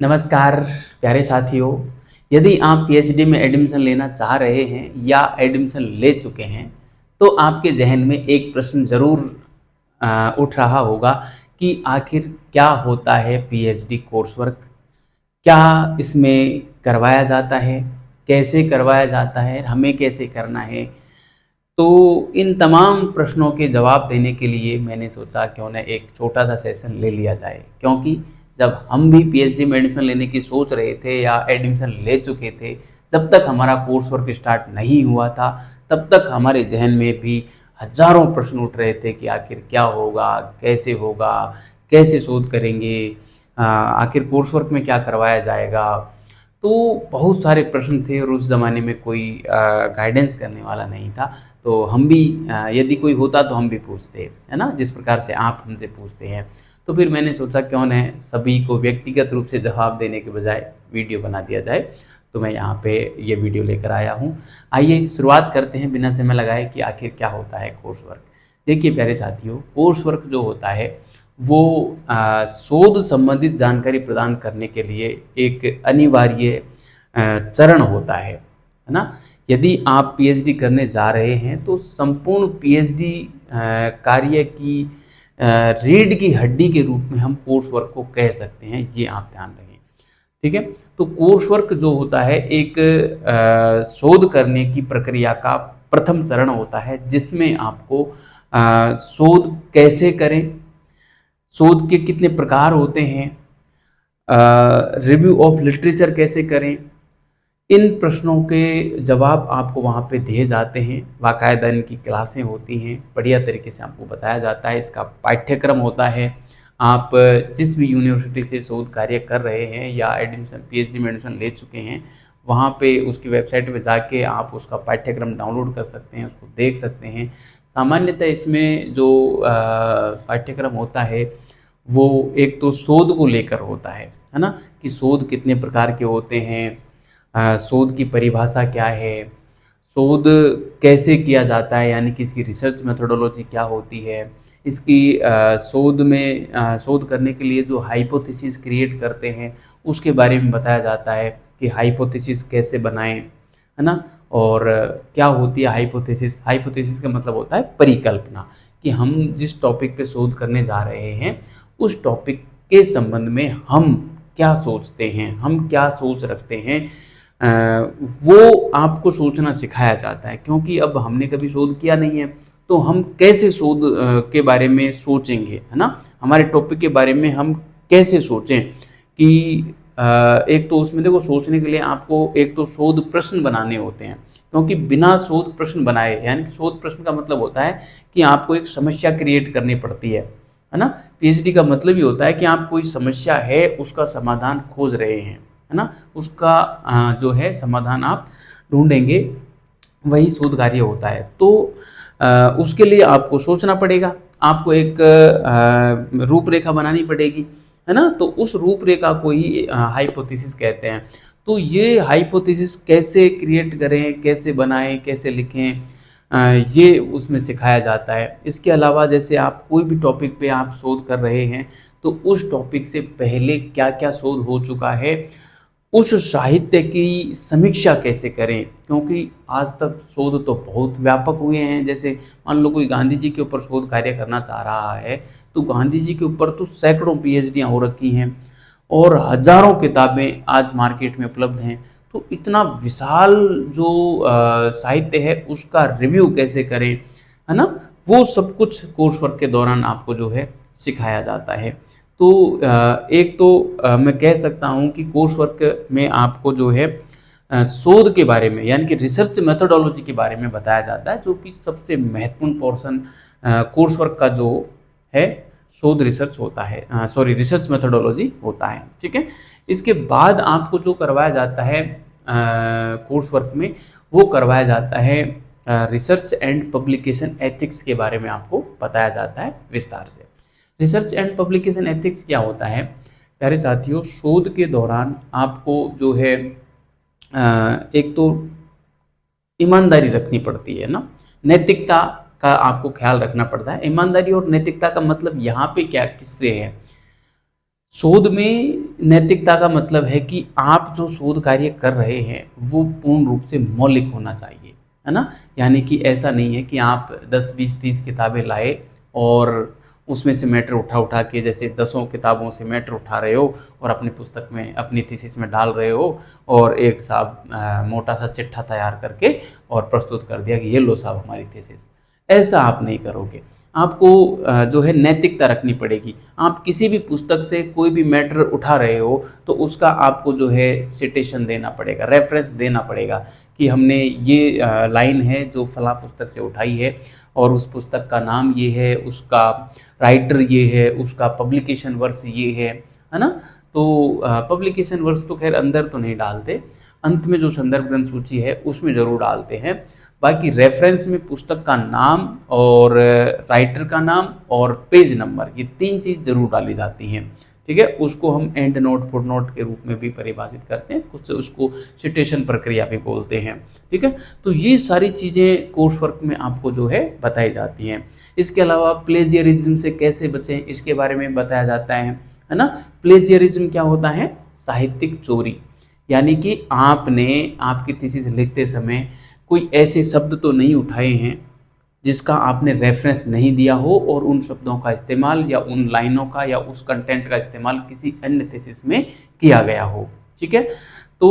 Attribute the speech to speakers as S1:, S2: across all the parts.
S1: नमस्कार प्यारे साथियों। यदि आप पीएचडी में एडमिशन लेना चाह रहे हैं या एडमिशन ले चुके हैं तो आपके जहन में एक प्रश्न ज़रूर उठ रहा होगा कि आखिर क्या होता है पीएचडी कोर्स वर्क, क्या इसमें करवाया जाता है, कैसे करवाया जाता है, हमें कैसे करना है। तो इन तमाम प्रश्नों के जवाब देने के लिए मैंने सोचा क्यों ना एक छोटा सा सेशन ले लिया जाए, क्योंकि जब हम भी पीएचडी में एडमिशन लेने की सोच रहे थे या एडमिशन ले चुके थे, जब तक हमारा कोर्स वर्क स्टार्ट नहीं हुआ था तब तक हमारे जहन में भी हजारों प्रश्न उठ रहे थे कि आखिर क्या होगा, कैसे शोध करेंगे, आखिर कोर्स वर्क में क्या करवाया जाएगा। तो बहुत सारे प्रश्न थे और उस ज़माने में कोई गाइडेंस करने वाला नहीं था। तो हम भी यदि कोई होता तो हम भी पूछते, है ना, जिस प्रकार से आप हमसे पूछते हैं। तो फिर मैंने सोचा क्यों न सभी को व्यक्तिगत रूप से जवाब देने के बजाय वीडियो बना दिया जाए। तो मैं यहाँ पे ये वीडियो लेकर आया हूँ। आइए शुरुआत करते हैं बिना समय लगाए कि आखिर क्या होता है कोर्स वर्क। देखिए प्यारे साथियों, कोर्स वर्क जो होता है वो शोध संबंधित जानकारी प्रदान करने के लिए एक अनिवार्य चरण होता है ना। यदि आप पीएचडी करने जा रहे हैं तो संपूर्ण पीएचडी कार्य की रीढ़ की हड्डी के रूप में हम कोर्स वर्क को कह सकते हैं, ये आप ध्यान रखें। ठीक है, तो कोर्स वर्क जो होता है एक शोध करने की प्रक्रिया का प्रथम चरण होता है, जिसमें आपको शोध कैसे करें, शोध के कितने प्रकार होते हैं, रिव्यू ऑफ लिटरेचर कैसे करें, इन प्रश्नों के जवाब आपको वहाँ पे दिए जाते हैं। बाकायदा इनकी क्लासें होती हैं, बढ़िया तरीके से आपको बताया जाता है, इसका पाठ्यक्रम होता है। आप जिस भी यूनिवर्सिटी से शोध कार्य कर रहे हैं या एडमिशन पीएचडी में एडमिशन ले चुके हैं, वहाँ पे उसकी वेबसाइट पे जाके आप उसका पाठ्यक्रम डाउनलोड कर सकते हैं, उसको देख सकते हैं। सामान्यतः इसमें जो पाठ्यक्रम होता है वो एक तो शोध को लेकर होता है ना, कि शोध कितने प्रकार के होते हैं, शोध की परिभाषा क्या है, शोध कैसे किया जाता है, यानी कि इसकी रिसर्च मेथोडोलॉजी क्या होती है, इसकी शोध करने के लिए जो हाइपोथेसिस क्रिएट करते हैं उसके बारे में बताया जाता है कि हाइपोथेसिस कैसे बनाएं, है ना। और क्या होती है हाइपोथेसिस। हाइपोथेसिस का मतलब होता है परिकल्पना, कि हम जिस टॉपिक पे शोध करने जा रहे हैं उस टॉपिक के संबंध में हम क्या सोचते हैं, हम क्या सोच रखते हैं, वो आपको सोचना सिखाया जाता है। क्योंकि अब हमने कभी शोध किया नहीं है तो हम कैसे शोध के बारे में सोचेंगे, है ना। हमारे टॉपिक के बारे में हम कैसे सोचें कि एक तो उसमें देखो, सोचने के लिए आपको एक तो शोध प्रश्न बनाने होते हैं, क्योंकि बिना शोध प्रश्न बनाए, यानी कि शोध प्रश्न का मतलब होता है कि आपको एक समस्या क्रिएट करनी पड़ती है ना। पीएचडी का मतलब ही होता है कि आप कोई समस्या है उसका समाधान खोज रहे हैं, है ना, उसका जो है समाधान आप ढूंढेंगे, वही शोध कार्य होता है। तो उसके लिए आपको सोचना पड़ेगा, आपको एक रूपरेखा बनानी पड़ेगी, है ना। तो उस रूपरेखा को ही हाइपोथेसिस कहते हैं। तो ये हाइपोथेसिस कैसे क्रिएट करें, कैसे बनाएं, कैसे लिखें, ये उसमें सिखाया जाता है। इसके अलावा जैसे आप कोई भी टॉपिक पे आप शोध कर रहे हैं तो उस टॉपिक से पहले क्या क्या शोध हो चुका है, उस साहित्य की समीक्षा कैसे करें, क्योंकि आज तक शोध तो बहुत व्यापक हुए हैं। जैसे मान लो कोई गांधी जी के ऊपर शोध कार्य करना चाह रहा है तो गांधी जी के ऊपर तो सैकड़ों पीएचडियाँ हो रखी हैं और हजारों किताबें आज मार्केट में उपलब्ध हैं। तो इतना विशाल जो साहित्य है उसका रिव्यू कैसे करें, है ना, वो सब कुछ कोर्स वर्क के दौरान आपको जो है सिखाया जाता है। तो एक तो मैं कह सकता हूँ कि कोर्स वर्क में आपको जो है शोध के बारे में, यानी कि रिसर्च मेथोडोलॉजी के बारे में बताया जाता है, जो कि सबसे महत्वपूर्ण पोर्शन कोर्स वर्क का जो है शोध रिसर्च होता है, रिसर्च मेथोडोलॉजी होता है। ठीक है, इसके बाद आपको जो करवाया जाता है कोर्स वर्क में, वो करवाया जाता है रिसर्च एंड पब्लिकेशन एथिक्स के बारे में आपको बताया जाता है विस्तार से। रिसर्च एंड पब्लिकेशन एथिक्स क्या होता है प्यारे साथियों, शोध के दौरान आपको जो है एक तो ईमानदारी रखनी पड़ती है ना, नैतिकता का आपको ख्याल रखना पड़ता है। ईमानदारी और नैतिकता का मतलब यहाँ पे क्या किससे है, शोध में नैतिकता का मतलब है कि आप जो शोध कार्य कर रहे हैं वो पूर्ण रूप से मौलिक होना चाहिए, है ना। यानी कि ऐसा नहीं है कि आप 10 20 30 किताबें लाए और उसमें से मैटर उठा उठा के, जैसे दसों किताबों से मैटर उठा रहे हो और अपनी पुस्तक में, अपनी थीसिस में डाल रहे हो, और एक साहब मोटा सा चिट्ठा तैयार करके और प्रस्तुत कर दिया कि ये लो साहब हमारी थीसिस। ऐसा आप नहीं करोगे। आपको जो है नैतिकता रखनी पड़ेगी। आप किसी भी पुस्तक से कोई भी मैटर उठा रहे हो तो उसका आपको जो है सिटेशन देना पड़ेगा, रेफरेंस देना पड़ेगा कि हमने ये लाइन है जो फला पुस्तक से उठाई है और उस पुस्तक का नाम ये है, उसका राइटर ये है, उसका पब्लिकेशन वर्ष ये है ना। तो पब्लिकेशन वर्ष तो खैर अंदर तो नहीं डालते, अंत में जो संदर्भ ग्रंथ सूची है उसमें जरूर डालते हैं। बाकी रेफरेंस में पुस्तक का नाम और राइटर का नाम और पेज नंबर, ये 3 चीज़ जरूर डाली जाती हैं, ठीक है। उसको हम एंड नोट, फुट नोट के रूप में भी परिभाषित करते हैं, कुछ उसको सिटेशन प्रक्रिया भी बोलते हैं, ठीक है। तो ये सारी चीज़ें कोर्स वर्क में आपको जो है बताई जाती हैं। इसके अलावा प्लेजियरिज्म से कैसे बचें इसके बारे में बताया जाता है ना। प्लेजियरिज्म क्या होता है? साहित्यिक चोरी। यानी कि आपने आपकी थीसिस लिखते समय कोई ऐसे शब्द तो नहीं उठाए हैं जिसका आपने रेफरेंस नहीं दिया हो और उन शब्दों का इस्तेमाल या उन लाइनों का या उस कंटेंट का इस्तेमाल किसी अन्य थीसिस में किया गया हो, ठीक है। तो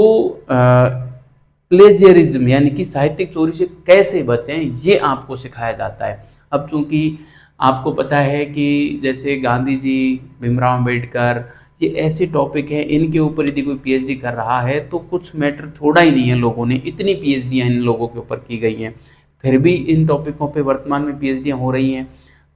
S1: प्लेजियरिज्म यानी कि साहित्यिक चोरी से कैसे बचें ये आपको सिखाया जाता है। अब चूंकि आपको पता है कि जैसे गांधी जी, भीमराव अम्बेडकर, ये ऐसे टॉपिक हैं, इनके ऊपर यदि कोई पीएचडी कर रहा है तो कुछ मैटर छोड़ा ही नहीं है लोगों ने, इतनी पीएचडियाँ इन लोगों के ऊपर की गई हैं, फिर भी इन टॉपिकों पे वर्तमान में पीएचडियाँ हो रही हैं।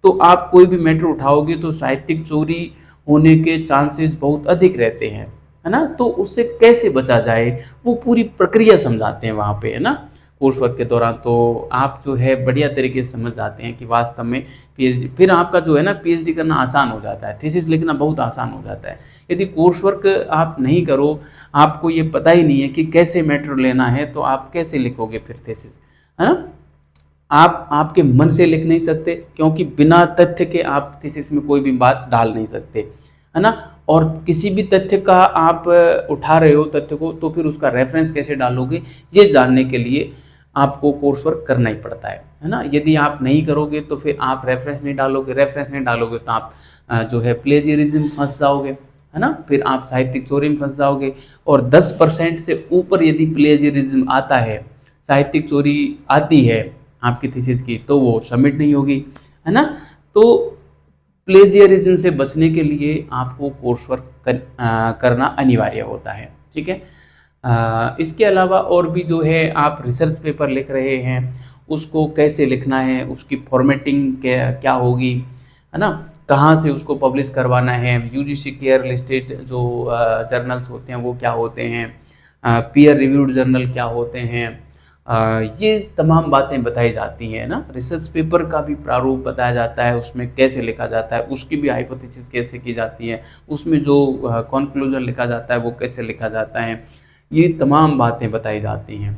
S1: तो आप कोई भी मैटर उठाओगे तो साहित्यिक चोरी होने के चांसेस बहुत अधिक रहते हैं, है ना। तो उससे कैसे बचा जाए वो पूरी प्रक्रिया समझाते हैं वहाँ पे, है ना, कोर्स वर्क के दौरान। तो आप जो है बढ़िया तरीके से समझ जाते हैं कि वास्तव में पीएचडी, फिर आपका जो है ना पीएचडी करना आसान हो जाता है, थीसिस लिखना बहुत आसान हो जाता है। यदि कोर्स वर्क आप नहीं करो, आपको ये पता ही नहीं है कि कैसे मैटर लेना है, तो आप कैसे लिखोगे फिर थीसिस, है ना। आप आपके मन से लिख नहीं सकते क्योंकि बिना तथ्य के आप थीसिस में कोई भी बात डाल नहीं सकते, है ना। और किसी भी तथ्य का आप उठा रहे हो तथ्य को, तो फिर उसका रेफरेंस कैसे डालोगे ये जानने के लिए आपको कोर्स वर्क करना ही पड़ता है ना। यदि आप नहीं करोगे तो फिर आप रेफरेंस नहीं डालोगे, रेफरेंस नहीं डालोगे तो आप जो है प्लेजियरिज्म फंस जाओगे, है ना। फिर आप साहित्यिक चोरी में फंस जाओगे। और 10% से ऊपर यदि प्लेजियरिज्म आता है, साहित्यिक चोरी आती है आपकी थीसिस की, तो वो सबमिट नहीं होगी, है ना। तो प्लेजियरिज्म से बचने के लिए आपको कोर्स वर्क करना अनिवार्य होता है, ठीक है। इसके अलावा और भी जो है, आप रिसर्च पेपर लिख रहे हैं उसको कैसे लिखना है, उसकी फॉर्मेटिंग क्या होगी, है ना, कहाँ से उसको पब्लिश करवाना है, यूजीसी केयर लिस्टेड जो जर्नल्स होते हैं वो क्या होते हैं, पीयर रिव्यूड जर्नल क्या होते हैं, ये तमाम बातें बताई जाती हैं ना। रिसर्च पेपर का भी प्रारूप बताया जाता है, उसमें कैसे लिखा जाता है, उसकी भी हाइपोथेसिस कैसे की जाती है, उसमें जो कंक्लूजन लिखा जाता है वो कैसे लिखा जाता है, ये तमाम बातें बताई जाती हैं।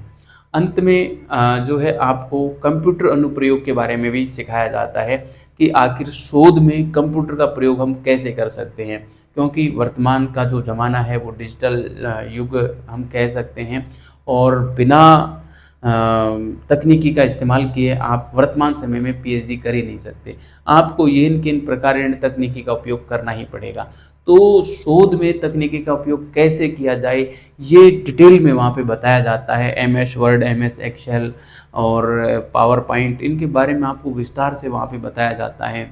S1: अंत में जो है आपको कंप्यूटर अनुप्रयोग के बारे में भी सिखाया जाता है कि आखिर शोध में कंप्यूटर का प्रयोग हम कैसे कर सकते हैं, क्योंकि वर्तमान का जो ज़माना है वो डिजिटल युग हम कह सकते हैं, और बिना तकनीकी का इस्तेमाल किए आप वर्तमान समय में पीएचडी कर ही नहीं सकते। आपको ये किन प्रकार तकनीकी का उपयोग करना ही पड़ेगा। तो शोध में तकनीकी का उपयोग कैसे किया जाए ये डिटेल में वहाँ पे बताया जाता है। एमएस वर्ड, एमएस एक्सेल और पावर पॉइंट, इनके बारे में आपको विस्तार से वहाँ पे बताया जाता है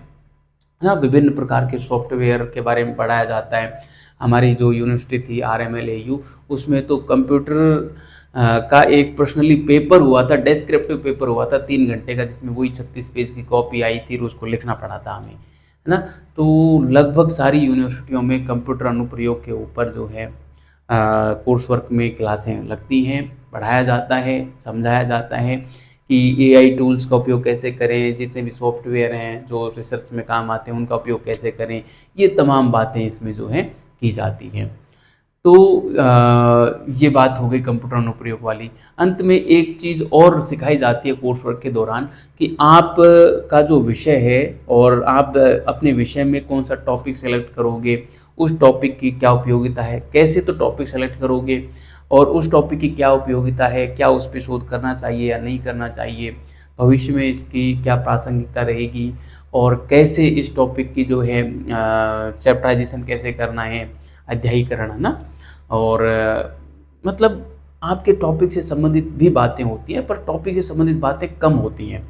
S1: ना। विभिन्न प्रकार के सॉफ्टवेयर के बारे में पढ़ाया जाता है। हमारी जो यूनिवर्सिटी थी RMLAU, उसमें तो कंप्यूटर का एक पर्सनली पेपर हुआ था, डेस्क्रिप्टिव पेपर हुआ था 3 घंटे का, जिसमें वही 36 पेज की कॉपी आई थी और उसको लिखना पड़ा था हमें, है ना। तो लगभग सारी यूनिवर्सिटियों में कंप्यूटर अनुप्रयोग के ऊपर जो है कोर्स वर्क में क्लासें लगती हैं, पढ़ाया जाता है, समझाया जाता है कि AI टूल्स का उपयोग कैसे करें, जितने भी सॉफ्टवेयर हैं जो रिसर्च में काम आते हैं उनका उपयोग कैसे करें, ये तमाम बातें इसमें जो है की जाती हैं। तो ये बात हो गई कंप्यूटर अनुप्रयोग वाली। अंत में एक चीज़ और सिखाई जाती है कोर्स वर्क के दौरान कि आप का जो विषय है और आप अपने विषय में कौन सा टॉपिक सेलेक्ट करोगे, उस टॉपिक की क्या उपयोगिता है, कैसे तो टॉपिक सेलेक्ट करोगे और उस टॉपिक की क्या उपयोगिता है, क्या उस पे शोध करना चाहिए या नहीं करना चाहिए, भविष्य में इसकी क्या प्रासंगिकता रहेगी और कैसे इस टॉपिक की जो है चैप्टराइजेशन कैसे करना है, अध्यायीकरण, है ना। और मतलब आपके टॉपिक से संबंधित भी बातें होती हैं, पर टॉपिक से संबंधित बातें कम होती हैं,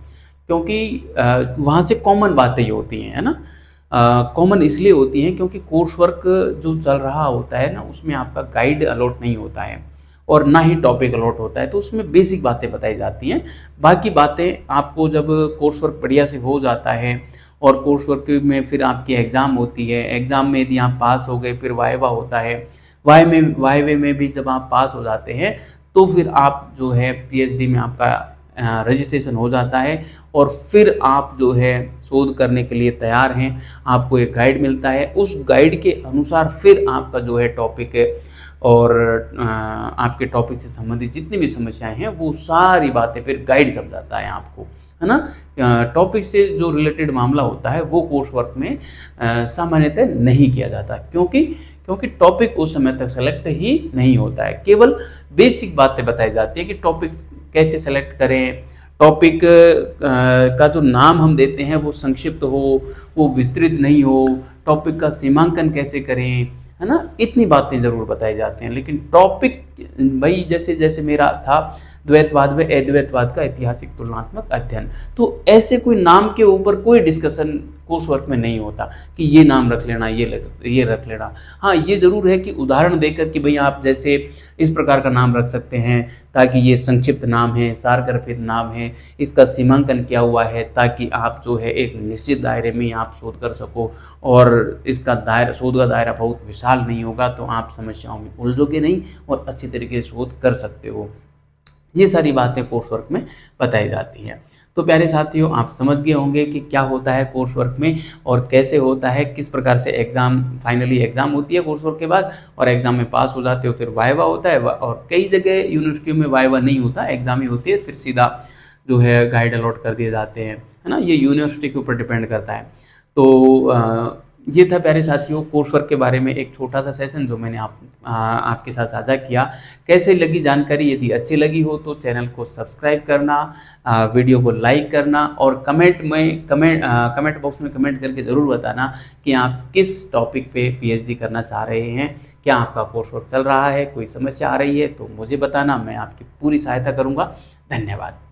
S1: क्योंकि वहाँ से कॉमन बातें ही होती हैं, है ना। कॉमन इसलिए होती हैं क्योंकि कोर्स वर्क जो चल रहा होता है ना, उसमें आपका गाइड अलॉट नहीं होता है और ना ही टॉपिक अलॉट होता है, तो उसमें बेसिक बातें बताई जाती हैं। बाकी बातें आपको जब कोर्स वर्क बढ़िया से हो जाता है और कोर्स वर्क में फिर आपकी एग्ज़ाम होती है, एग्ज़ाम में यदि आप पास हो गए फिर वाइवा होता है, वाइवे में भी जब आप पास हो जाते हैं तो फिर आप जो है पीएचडी में आपका रजिस्ट्रेशन हो जाता है और फिर आप जो है शोध करने के लिए तैयार हैं। आपको एक गाइड मिलता है, उस गाइड के अनुसार फिर आपका जो है टॉपिक है और आपके टॉपिक से संबंधित जितनी भी समस्याएं हैं वो सारी बातें फिर गाइड समझाता है आपको, है ना। टॉपिक से जो रिलेटेड मामला होता है वो कोर्स वर्क में सामान्यतः नहीं किया जाता, क्योंकि टॉपिक उस समय तक सेलेक्ट ही नहीं होता है। केवल बेसिक बातें बताई जाती है कि टॉपिक कैसे सेलेक्ट करें, टॉपिक का जो नाम हम देते हैं वो संक्षिप्त हो, वो विस्तृत नहीं हो, टॉपिक का सीमांकन कैसे करें, है ना। इतनी बातें ज़रूर बताई जाती हैं, लेकिन टॉपिक भाई जैसे जैसे मेरा था द्वैतवाद व अद्वैतवाद का ऐतिहासिक तुलनात्मक अध्ययन, तो ऐसे कोई नाम के ऊपर कोई डिस्कशन कोर्स वर्क में नहीं होता कि ये नाम रख लेना, ये रख लेना। हाँ, ये ज़रूर है कि उदाहरण देकर कि भाई आप जैसे इस प्रकार का नाम रख सकते हैं ताकि ये संक्षिप्त नाम है, सारगर्भित नाम है, इसका सीमांकन किया हुआ है ताकि आप जो है एक निश्चित दायरे में आप शोध कर सको और इसका दायरा, शोध का दायरा बहुत विशाल नहीं होगा तो आप समस्याओं में उलझोगे नहीं और अच्छी तरीके से शोध कर सकते हो। ये सारी बातें कोर्स वर्क में बताई जाती हैं। तो प्यारे साथियों, आप समझ गए होंगे कि क्या होता है कोर्स वर्क में और कैसे होता है, किस प्रकार से एग्ज़ाम, फाइनली एग्ज़ाम होती है कोर्स वर्क के बाद और एग्ज़ाम में पास हो जाते हो फिर वाइवा होता है और कई जगह यूनिवर्सिटियों में वाइवा नहीं होता, एग्ज़ाम ही होती है, फिर सीधा जो है गाइड अलॉट कर दिए जाते हैं, है ना। ये यूनिवर्सिटी के ऊपर डिपेंड करता है। तो ये था प्यारे साथियों कोर्स वर्क के बारे में एक छोटा सा सेशन जो मैंने आपके साथ साझा किया। कैसे लगी जानकारी? यदि अच्छी लगी हो तो चैनल को सब्सक्राइब करना, वीडियो को लाइक करना और कमेंट बॉक्स में कमेंट करके ज़रूर बताना कि आप किस टॉपिक पे पीएचडी करना चाह रहे हैं। क्या आपका कोर्स वर्क चल रहा है, कोई समस्या आ रही है तो मुझे बताना, मैं आपकी पूरी सहायता करूँगा। धन्यवाद।